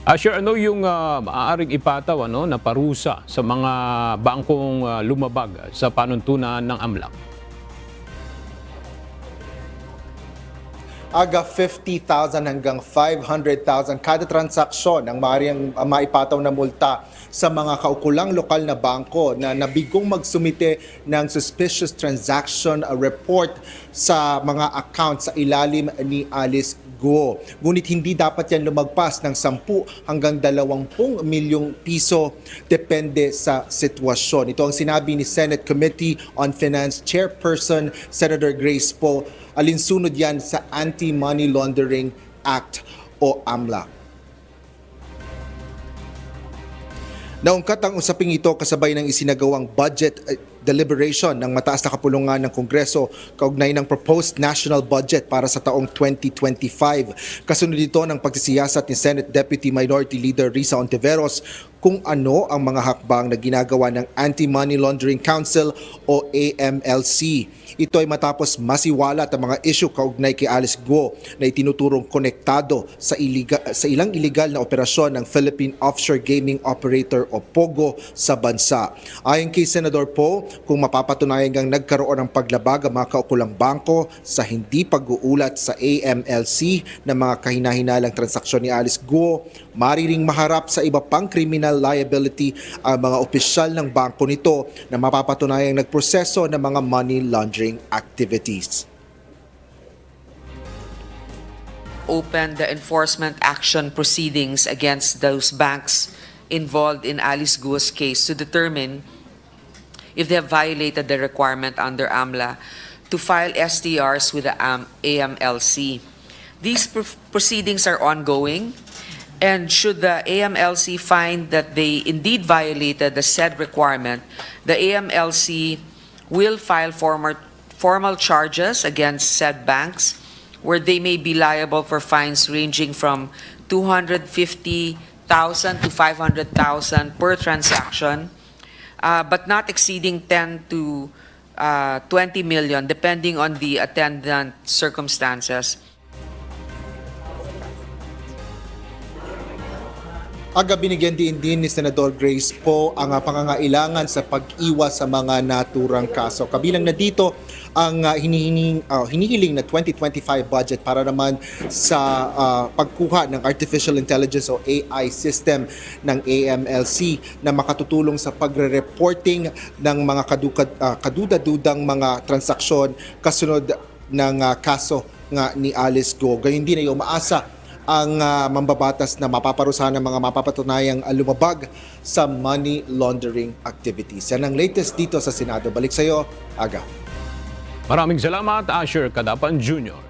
Sure, ano yung maaaring ipataw na parusa sa mga bangkong lumabag sa panuntunan ng AMLAC? Aga 50,000 hanggang 500,000 kada transaksyon ang maaaring maipataw na multa sa mga kaukulang lokal na bangko na nabigong magsumite ng suspicious transaction report sa mga account sa ilalim ni Alice Guo. Ngunit hindi dapat yan lumagpas ng 10 hanggang 20 milyong piso depende sa sitwasyon. Ito ang sinabi ni Senate Committee on Finance Chairperson Senator Grace Poe. Alinsunod yan sa Anti-Money Laundering Act o AMLAC. Naungkat ang usaping ito kasabay ng isinagawang budget deliberation ng mataas na kapulungan ng Kongreso kaugnay ng proposed national budget para sa taong 2025. Kasunod ito ng pagsisiyasat ni Senate Deputy Minority Leader Risa Ontiveros kung ano ang mga hakbang na ginagawa ng Anti-Money Laundering Council o AMLC. Ito ay matapos masiwalat ang mga issue kaugnay kay Alice Guo na itinuturong konektado sa ilang illegal na operasyon ng Philippine Offshore Gaming Operator o POGO sa bansa. Ayon kay Senador Poe, kung mapapatunayan ngang nagkaroon ng paglabag ang mga kaukulang bangko sa hindi pag-uulat sa AMLC ng mga kahinahinalang transaksyon ni Alice Guo, mariring maharap sa iba pang criminal liability ang mga opisyal ng bangko nito na mapapatunayang nagproseso ng mga money laundering activities. Open the enforcement action proceedings against those banks involved in Alice Guo's case to determine if they have violated the requirement under AMLA to file STRs with the AMLC. These proceedings are ongoing, and should the AMLC find that they indeed violated the said requirement, the AMLC will file formal charges against said banks where they may be liable for fines ranging from 250,000 to 500,000 per transaction, but not exceeding 10 to 20 million depending on the attendant circumstances. Aga binigyan din ni Senador Grace Poe ang pangangailangan sa pag-iwas sa mga naturang kaso. Kabilang na dito ang hinihiling na 2025 budget para naman sa pagkuha ng Artificial Intelligence o AI system ng AMLC na makatutulong sa pagre-reporting ng mga kaduda-dudang mga transaksyon kasunod ng kaso nga ni Alice Guo. Gayun din ay umaasa ang mambabatas na mapaparusahan ng mga mapapatunayang lumabag sa money laundering activities. Yan ang latest dito sa Senado. Balik sa iyo, Aga. Maraming salamat, Asher Kadapan Jr.